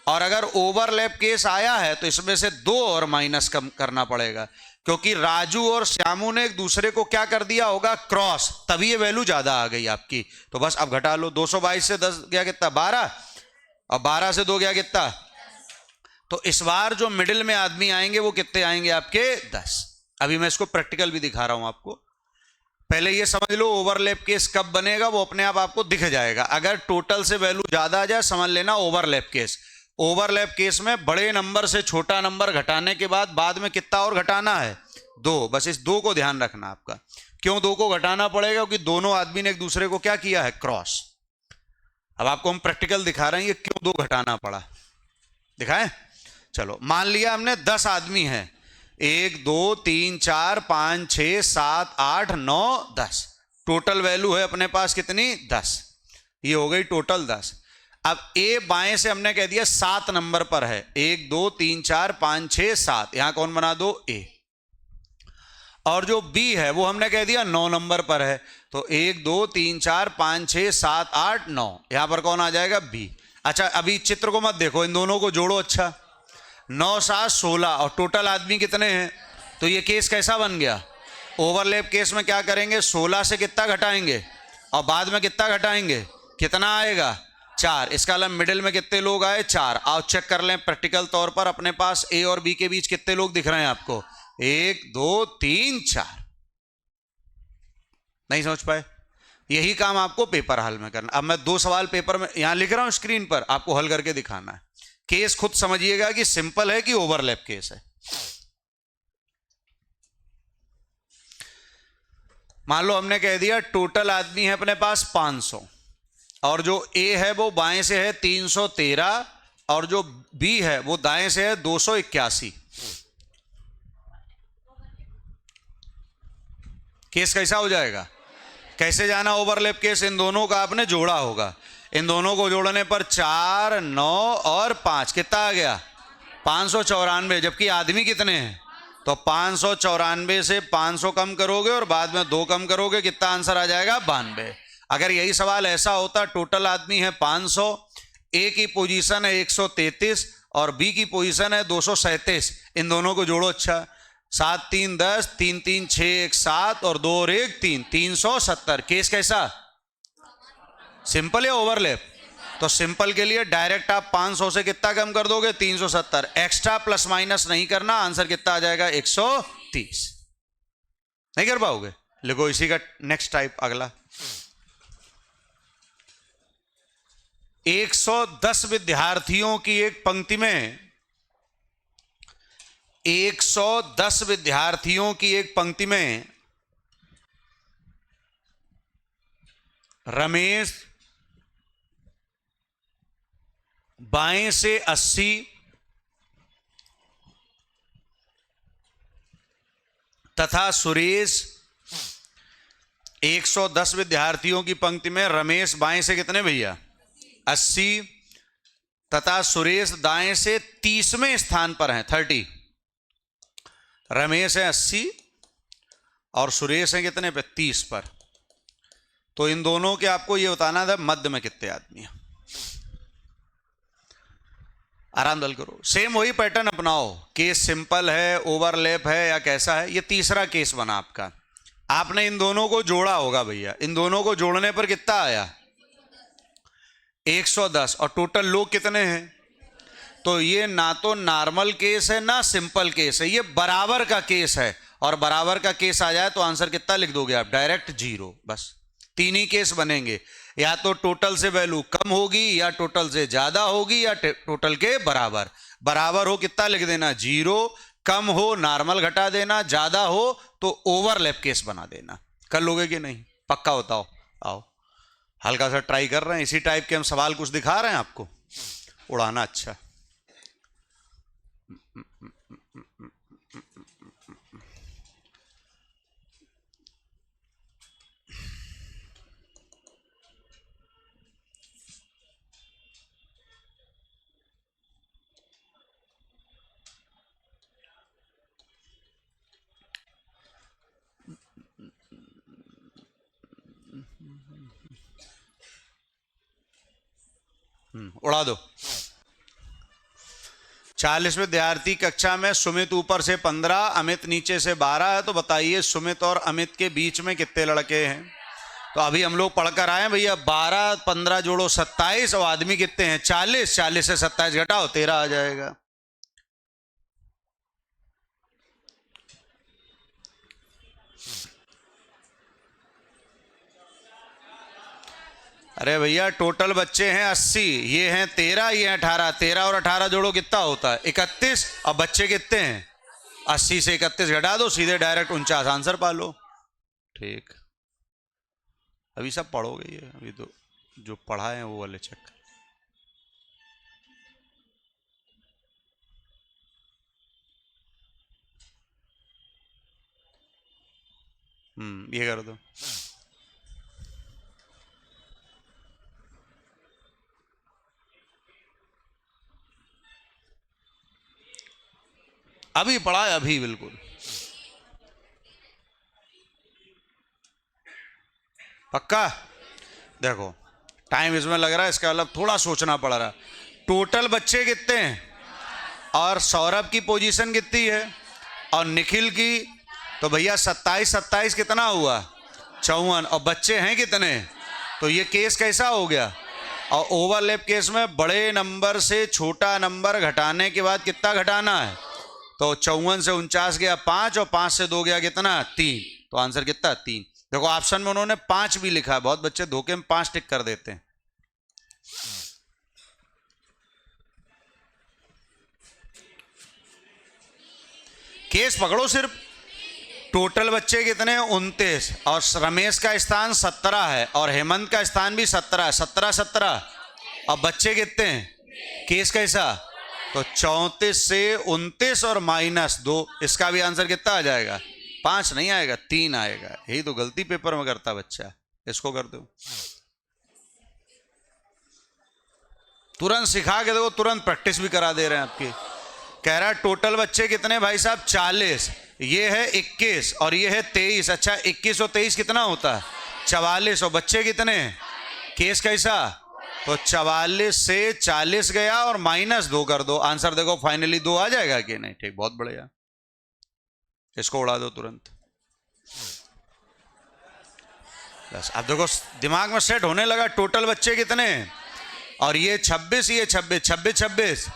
और अगर ओवरलैप केस आया है तो इसमें से 2 और माइनस कम करना पड़ेगा, क्योंकि राजू और श्यामू ने एक दूसरे को क्या कर दिया होगा? क्रॉस, तभी ये वैल्यू ज्यादा आ गई आपकी। तो बस अब घटा लो, 222 से 10 गया कितना? 12, और 12 से 2 गया कितना? तो इस बार जो मिडिल में आदमी आएंगे वो कितने आएंगे आपके? 10। अभी मैं इसको प्रैक्टिकल भी दिखा रहा हूं आपको। पहले ये समझ लो ओवरलैप केस कब बनेगा, वो अपने आप आपको दिख जाएगा। अगर टोटल से वैल्यू ज्यादा आ जाए समझ लेना ओवरलैप केस। ओवरलैप केस में बड़े नंबर से छोटा नंबर घटाने के बाद में कितना और घटाना है? 2। बस इस 2 को ध्यान रखना आपका। क्यों 2 को घटाना पड़ेगा? क्योंकि दोनों आदमी ने एक दूसरे को क्या किया है? क्रॉस। अब आपको हम प्रैक्टिकल दिखा रहे हैं ये क्यों 2 घटाना पड़ा, दिखाएं? चलो मान लिया हमने 10 आदमी हैं, 1 2 3 4 5 6 7 8 9 10। टोटल वैल्यू है अपने पास कितनी? 10। ये हो गई टोटल 10। अब ए बाएं से हमने कह दिया 7 नंबर पर है, 1 2 3 4 5 6 7, यहां कौन बना दो? ए। और जो बी है वो हमने कह दिया 9 नंबर पर है, तो 1 2 3 4 5 6 7 8 9, यहां पर कौन आ जाएगा? बी। अच्छा अभी चित्र को मत देखो, इन दोनों को जोड़ो। अच्छा 9 7 16, और टोटल आदमी कितने हैं? तो ये केस कैसा बन गया? ओवरलैप केस में क्या करेंगे? 16 से कितना घटाएंगे और बाद में कितना घटाएंगे? कितना आएगा? 4। इसका मतलब मिडिल में कितने लोग आए? 4। आओ चेक कर लें प्रैक्टिकल तौर पर, अपने पास ए और बी के बीच कितने लोग दिख रहे हैं आपको? 1 2 3 4। नहीं समझ पाए? यही काम आपको पेपर हल में करना। अब मैं 2 सवाल पेपर में यहां लिख रहा हूं स्क्रीन पर, आपको हल करके दिखाना है। केस खुद समझिएगा कि सिंपल है कि ओवरलैप केस है। मान लो हमने कह दिया टोटल आदमी है अपने पास 500, और जो ए है वो बाएं से है 313, और जो बी है वो दाएं से है 281। केस कैसा हो जाएगा? कैसे जाना ओवरलैप केस? इन दोनों का आपने जोड़ा होगा, इन दोनों को जोड़ने पर 4 9 और 5 कितना आ गया? 594। जबकि आदमी कितने हैं? तो 594 से 500 कम करोगे और बाद में 2 कम करोगे, कितना आंसर आ जाएगा? 92। अगर यही सवाल ऐसा होता, टोटल आदमी है 500, ए की पोजीशन है 133 और बी की पोजीशन है 237, इन दोनों को जोड़ो। अच्छा 7 3 10, 3 3 6 1 7 और 2 और 1 3, 370। केस कैसा? सिंपल या ओवरलैप? तो सिंपल के लिए डायरेक्ट आप 500 से कितना कम कर दोगे? 370। एक्स्ट्रा प्लस माइनस नहीं करना, आंसर कितना आ जाएगा? 130। नहीं कर पाओगे? लिखो इसी का नेक्स्ट टाइप अगला। 110 विद्यार्थियों की एक पंक्ति में 110 विद्यार्थियों की एक पंक्ति में रमेश बाएं से 80 तथा सुरेश 110 विद्यार्थियों की पंक्ति में रमेश बाएं से कितने भैया 80 तथा सुरेश दाएं से 30वें स्थान पर हैं 30। रमेश है 80 और सुरेश है कितने पे 30 पर। तो इन दोनों के आपको ये बताना था मध्य में कितने आदमी हैं। आराम दल करो, सेम वही पैटर्न अपनाओ। केस सिंपल है, ओवरलैप है या कैसा है, ये तीसरा केस बना आपका। आपने इन दोनों को जोड़ा होगा भैया, इन दोनों को जोड़ने पर कितना आया 110 और टोटल लोग कितने हैं। तो ये ना तो नॉर्मल केस है ना सिंपल केस है, ये बराबर का केस है। और बराबर का केस आ जाए तो आंसर कितना लिख दोगे आप, डायरेक्ट 0। बस तीन ही केस बनेंगे, या तो टोटल से वैल्यू कम होगी या टोटल से ज्यादा होगी या टोटल के बराबर। बराबर हो कितना लिख देना 0, कम हो नॉर्मल घटा देना, ज्यादा हो तो ओवरलैप केस बना देना। कर लोगे कि नहीं, पक्का बताओ। आओ हल्का सा ट्राई कर रहे हैं, इसी टाइप के हम सवाल कुछ दिखा रहे हैं आपको, उड़ाना। अच्छा उड़ा दो। 40 विद्यार्थी कक्षा में, सुमित ऊपर से 15, अमित नीचे से 12 है। तो बताइए सुमित और अमित के बीच में कितने लड़के हैं। तो अभी हम लोग पढ़कर आए भैया, 12 15 जोड़ो 27 और आदमी कितने हैं 40। 40 से 27 घटाओ 13 आ जाएगा। अरे भैया टोटल बच्चे हैं 80, ये हैं 13, ये हैं 18। 13 और 18 जोड़ो कितना होता है 31। और बच्चे कितने हैं 80 से 31 घटा दो, सीधे डायरेक्ट 49 आंसर पा लो। ठीक, अभी सब पढ़ोगे ये, अभी तो जो पढ़ा है वो वाले चेक। ये कर दो। अभी पढ़ा है, अभी बिल्कुल। पक्का देखो, टाइम इसमें लग रहा है, इसका मतलब थोड़ा सोचना पड़ रहा है। टोटल बच्चे कितने हैं और सौरभ की पोजीशन कितनी है और निखिल की, तो भैया 27 27 कितना हुआ 54। और बच्चे हैं कितने, तो ये केस कैसा हो गया। और ओवरलैप केस में बड़े नंबर से छोटा नंबर घटाने के बाद कितना घटाना है, तो 54 से 49 गया 5 और 5 से 2 गया कितना 3। तो आंसर कितना 3। देखो ऑप्शन में उन्होंने 5 भी लिखा है, बहुत बच्चे धोखे में 5 टिक कर देते हैं। केस पकड़ो सिर्फ। टोटल बच्चे कितने हैं 29 और रमेश का स्थान 17 है और हेमंत का स्थान भी 17 है। 17 17 और बच्चे कितने हैं, केस कैसा, तो 34 से 29 और -2। इसका भी आंसर कितना आ जाएगा 5 नहीं आएगा 3 आएगा। यही तो गलती पेपर में करता बच्चा, इसको कर दो। तुरंत सिखा के देखो, तुरंत प्रैक्टिस भी करा दे रहे हैं आपकी। कह रहा है टोटल बच्चे कितने भाई साहब 40, ये है 21 और ये है 23। अच्छा 21 और 23 कितना होता है 44। और बच्चे कितने, केस कैसा, तो 44 से 40 गया और -2 कर दो। आंसर देखो फाइनली 2 आ जाएगा कि नहीं। ठीक, बहुत बढ़िया, इसको उड़ा दो तुरंत। बस अब देखो दिमाग में सेट होने लगा। टोटल बच्चे कितने, और ये 26 ये 26 26 26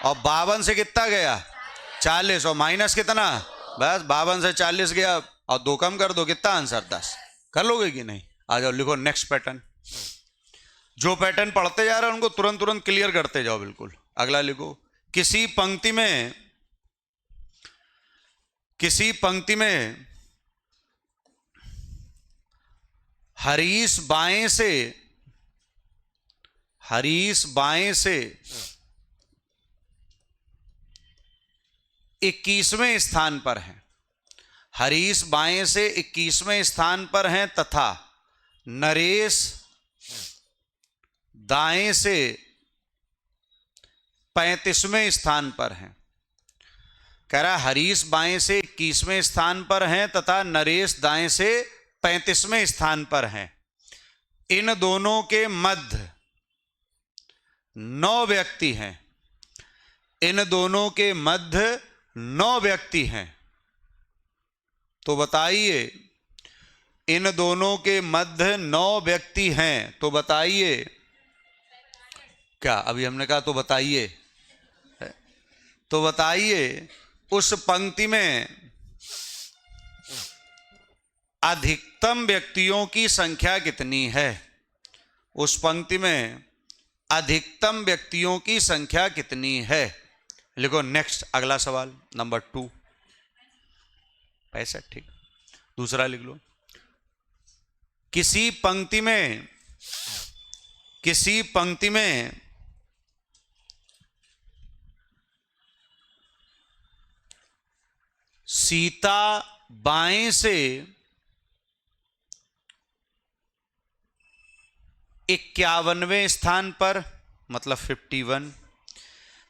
और 52 से कितना गया 40 और माइनस कितना, बस 52 से 40 गया और 2 कम कर दो कितना आंसर 10। कर लोगे कि नहीं। आ जाओ लिखो नेक्स्ट पैटर्न। जो पैटर्न पढ़ते जा रहे हैं उनको तुरंत तुरंत क्लियर करते जाओ। बिल्कुल। अगला लिखो, किसी पंक्ति में हरीश बाएं से 21वें स्थान पर है। हरीश बाएं से 21वें स्थान पर हैं तथा नरेश दाएं से 35वें स्थान पर हैं। कह रहा हरीश बाएं से 21वें स्थान पर हैं तथा नरेश दाएं से 35वें स्थान पर हैं। इन दोनों के मध्य 9 व्यक्ति हैं। इन दोनों के मध्य 9 व्यक्ति हैं। तो बताइए, इन दोनों के मध्य 9 व्यक्ति हैं, तो बताइए क्या? अभी हमने कहा तो बताइए, तो बताइए उस पंक्ति में अधिकतम व्यक्तियों की संख्या कितनी है? उस पंक्ति में अधिकतम व्यक्तियों की संख्या कितनी है? लिखो नेक्स्ट, अगला सवाल नंबर 2, 65। ठीक। दूसरा लिख लो, किसी पंक्ति में सीता बाएं से 51वें स्थान पर, मतलब 51,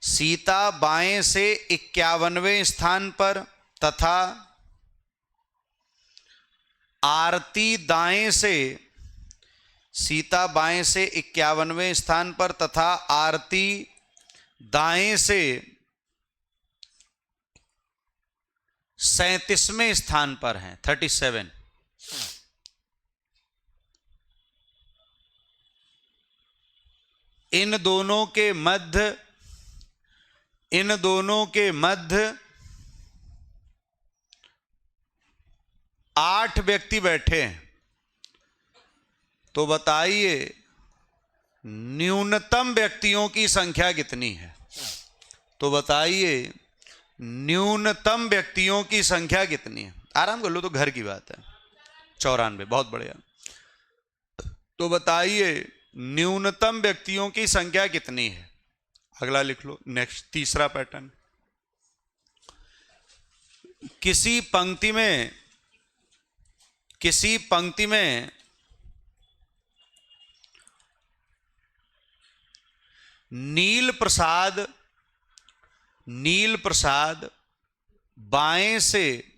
सीता बाएं से 51वें स्थान पर तथा आरती दाएं से, सीता बाएं से 51वें स्थान पर तथा आरती दाएं से 37वें स्थान पर हैं, 37। इन दोनों के मध्य 8 व्यक्ति बैठे हैं। तो बताइए न्यूनतम व्यक्तियों की संख्या कितनी है? तो बताइए न्यूनतम व्यक्तियों की संख्या कितनी है? आराम कर लो, तो घर की बात है। 94, बहुत बढ़िया। तो बताइए न्यूनतम व्यक्तियों की संख्या कितनी है? अगला लिख लो नेक्स्ट, तीसरा पैटर्न, किसी पंक्ति में नील प्रसाद बाएं से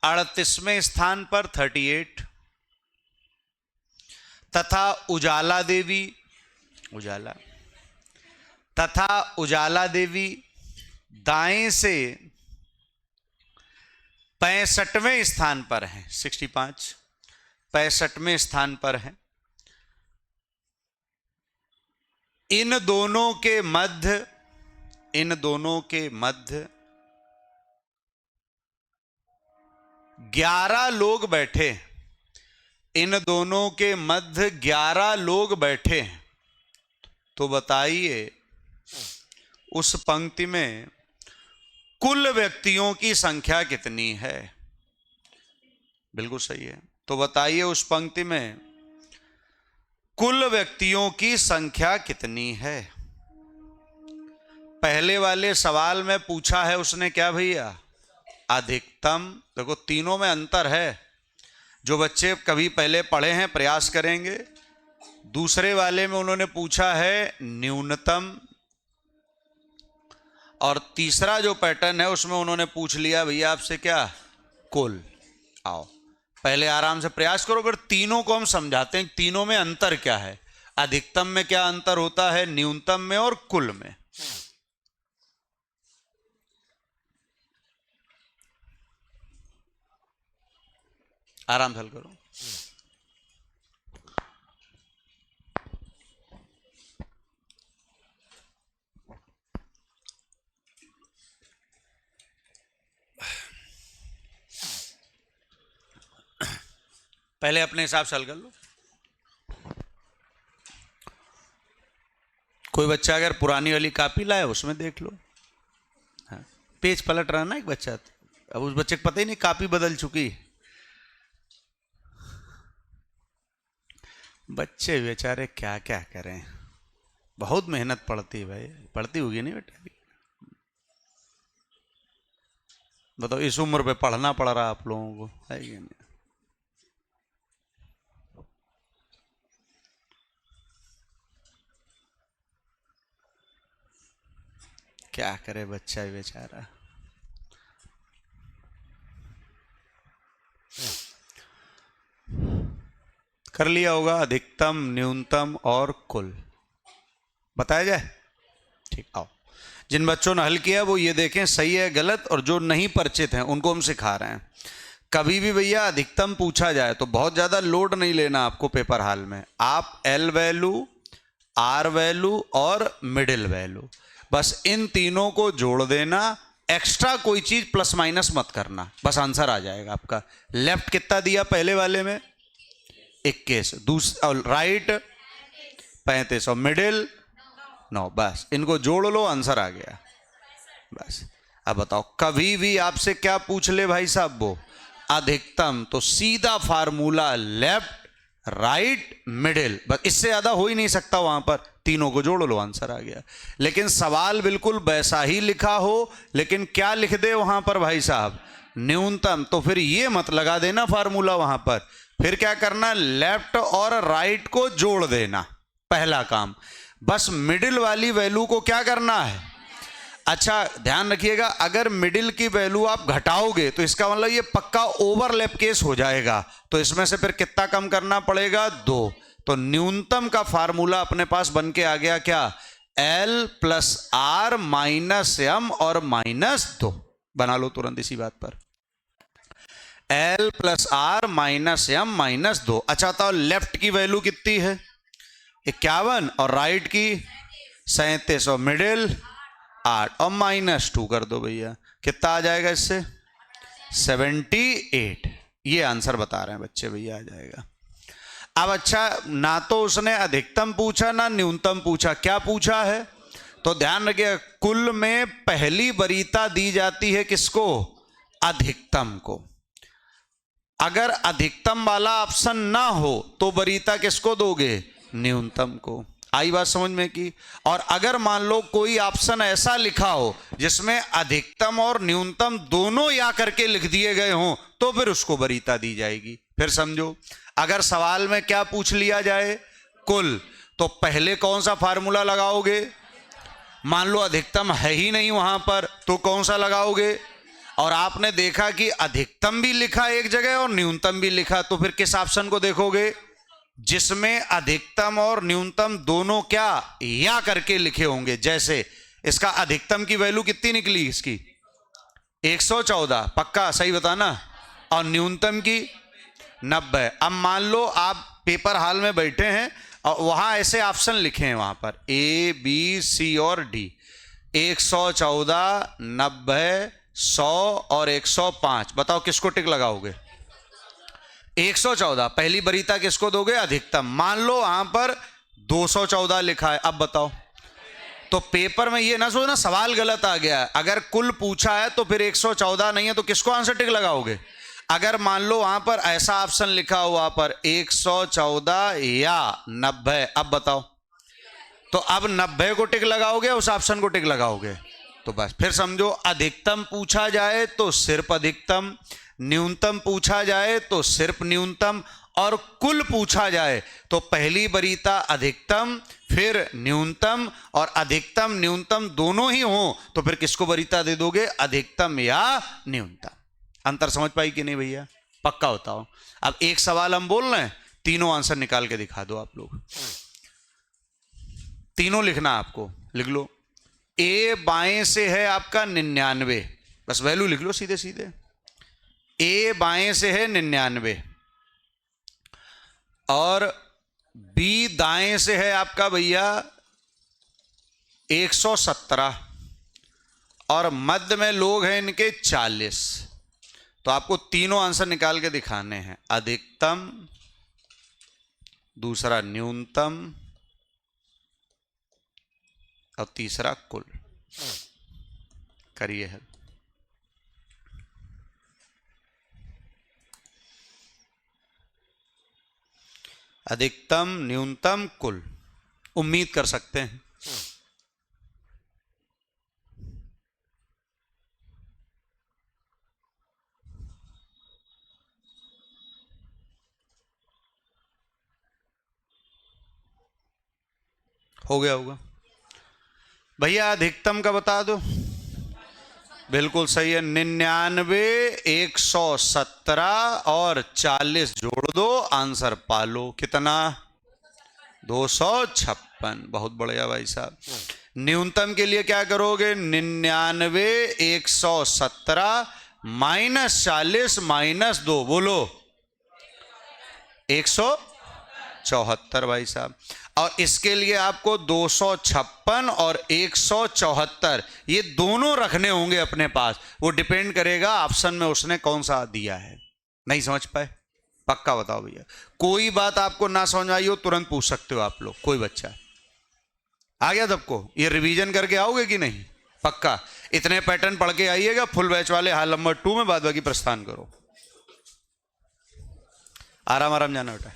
38वें स्थान पर, 38, तथा उजाला देवी दाएं से 65वें स्थान पर है, 65, 65वें स्थान पर है। इन दोनों के मध्य 11 लोग बैठे। इन दोनों के मध्य 11 लोग बैठे हैं। तो बताइए उस पंक्ति में कुल व्यक्तियों की संख्या कितनी है? बिल्कुल सही है। तो बताइए उस पंक्ति में कुल व्यक्तियों की संख्या कितनी है? पहले वाले सवाल में पूछा है उसने क्या भैया? अधिकतम। देखो तीनों में अंतर है। जो बच्चे कभी पहले पढ़े हैं प्रयास करेंगे। दूसरे वाले में उन्होंने पूछा है न्यूनतम, और तीसरा जो पैटर्न है उसमें उन्होंने पूछ लिया भैया आपसे क्या? कुल। आओ पहले आराम से प्रयास करो, फिर तीनों को हम समझाते हैं तीनों में अंतर क्या है। अधिकतम में क्या अंतर होता है, न्यूनतम में और कुल में। आराम से हल करो। पहले अपने हिसाब से हल कर लो। कोई बच्चा अगर पुरानी वाली कॉपी लाए उसमें देख लो, हाँ, पेज पलट रहा ना एक बच्चा, अब उस बच्चे को पता ही नहीं कॉपी बदल चुकी। बच्चे बेचारे क्या क्या करें, बहुत मेहनत पड़ती है भाई, पड़ती होगी नहीं बेटा? बताओ इस उम्र पे पढ़ना पड़ रहा आप लोगों को, है कि नहीं? क्या करे बच्चा बेचारा। कर लिया होगा अधिकतम, न्यूनतम और कुल, बताया जाए? ठीक, आओ जिन बच्चों ने हल किया वो ये देखें सही है गलत, और जो नहीं परिचित हैं उनको हम सिखा रहे हैं। कभी भी भैया अधिकतम पूछा जाए तो बहुत ज़्यादा लोड नहीं लेना आपको पेपर हाल में। आप एल वैल्यू, आर वैल्यू और मिडिल वैल्यू, बस इन तीनों को जोड़ देना, एक्स्ट्रा कोई चीज़ प्लस माइनस मत करना, बस आंसर आ जाएगा आपका। लेफ्ट कितना दिया पहले वाले में? 21, दूसरा राइट 35 और मिडिल 9, बस इनको जोड़ लो आंसर आ गया बस। अब बताओ कभी भी आपसे क्या पूछ ले भाई साहब, वो अधिकतम, तो सीधा फार्मूला लेफ्ट राइट मिडिल, बस इससे ज्यादा हो ही नहीं सकता, वहां पर तीनों को जोड़ लो आंसर आ गया। लेकिन सवाल बिल्कुल वैसा ही लिखा हो, लेकिन क्या लिख दे वहां पर भाई साहब? न्यूनतम, तो फिर ये मत लगा देना फार्मूला वहां पर, फिर क्या करना? लेफ्ट और राइट को जोड़ देना, पहला काम। बस मिडिल वाली वैल्यू को क्या करना है? अच्छा ध्यान रखिएगा, अगर मिडिल की वैल्यू आप घटाओगे तो इसका मतलब ये पक्का ओवरलैप केस हो जाएगा, तो इसमें से फिर कितना कम करना पड़ेगा? 2। तो न्यूनतम का फार्मूला अपने पास बन के आ गया क्या? L plus R minus M और -2, बना लो तुरंत इसी बात पर, L plus R minus M -2। अच्छा तो लेफ्ट की वैल्यू कितनी है? 51 और राइट की 37 और मिडिल 8 और -2 कर दो भैया, कितना आ जाएगा इससे? 78। ये आंसर बता रहे हैं बच्चे भैया, आ जाएगा। अब अच्छा, ना तो उसने अधिकतम पूछा ना न्यूनतम पूछा, क्या पूछा है? तो ध्यान रखिए, कुल में पहली वरीयता दी जाती है किसको? अधिकतम को। अगर अधिकतम वाला ऑप्शन ना हो तो वरीयता किसको दोगे? न्यूनतम को। आई बात समझ में की? और अगर मान लो कोई ऑप्शन ऐसा लिखा हो जिसमें अधिकतम और न्यूनतम दोनों या करके लिख दिए गए हों, तो फिर उसको वरीयता दी जाएगी। फिर समझो, अगर सवाल में क्या पूछ लिया जाए? कुल, तो पहले कौन सा फार्मूला लगाओगे? मान लो अधिकतम है ही नहीं वहां पर, तो कौन सा लगाओगे? और आपने देखा कि अधिकतम भी लिखा एक जगह और न्यूनतम भी लिखा, तो फिर किस ऑप्शन को देखोगे? जिसमें अधिकतम और न्यूनतम दोनों क्या या करके लिखे होंगे। जैसे इसका अधिकतम की वैल्यू कितनी निकली? इसकी 114, पक्का सही बताना, और न्यूनतम की 90। अब मान लो आप पेपर हॉल में बैठे हैं और वहां ऐसे ऑप्शन लिखे हैं, वहां पर A, B, C और D, 114, 90, 100 और 105। बताओ किसको टिक लगाओगे? 114 पहली वरीयता किसको दोगे? अधिकतम। मान लो वहां पर 214 लिखा है, अब बताओ। तो पेपर में ये ना सोचना सवाल गलत आ गया है, अगर कुल पूछा है तो फिर 114 नहीं है तो किसको आंसर टिक लगाओगे? अगर मान लो वहां पर ऐसा ऑप्शन लिखा हुआ पर 114 या 90, अब बताओ, तो अब 90 को टिक लगाओगे, उस ऑप्शन को टिक लगाओगे? तो बस फिर समझो, अधिकतम पूछा जाए तो सिर्फ अधिकतम, न्यूनतम पूछा जाए तो सिर्फ न्यूनतम, और कुल पूछा जाए तो पहली वरीयता अधिकतम, फिर न्यूनतम, और अधिकतम न्यूनतम दोनों ही हो तो फिर किसको वरीयता दे दोगे? अधिकतम या न्यूनतम। अंतर समझ पाई कि नहीं भैया? पक्का बताओ। अब एक सवाल हम बोल रहे हैं, तीनों आंसर निकाल के दिखा दो आप लोग, तीनों लिखना आपको, लिख लो। ए बाएं से है आपका 99, बस वैल्यू लिख लो सीधे सीधे। ए बाएं से है 99 और बी दाएं से है आपका भैया 117 और मध्य में लोग हैं इनके 40। तो आपको तीनों आंसर निकाल के दिखाने हैं, अधिकतम, दूसरा न्यूनतम और तीसरा कुल। करिए हल। अधिकतम, न्यूनतम, कुल। उम्मीद कर सकते हैं। हो गया होगा भैया। अधिकतम का बता दो। बिल्कुल सही है। 99, 117 और 40 जोड़ दो, आंसर पालो। कितना? 256। बहुत बढ़िया भाई साहब। न्यूनतम के लिए क्या करोगे? 99, 117 -40 -2, बोलो। 174 भाई साहब। और इसके लिए आपको 256 और 174 ये दोनों रखने होंगे अपने पास। वो डिपेंड करेगा ऑप्शन में उसने कौन सा दिया है। नहीं समझ पाए? पक्का बताओ भैया। कोई बात आपको ना समझ आई हो तुरंत पूछ सकते हो आप लोग। कोई बच्चा आ गया सबको? ये रिवीजन करके आओगे कि नहीं? पक्का इतने पैटर्न पढ़ के आइएगा। फुल बैच वाले हाल नंबर 2 में बाद बाकी प्रस्थान करो। आराम आराम जाना बेटा।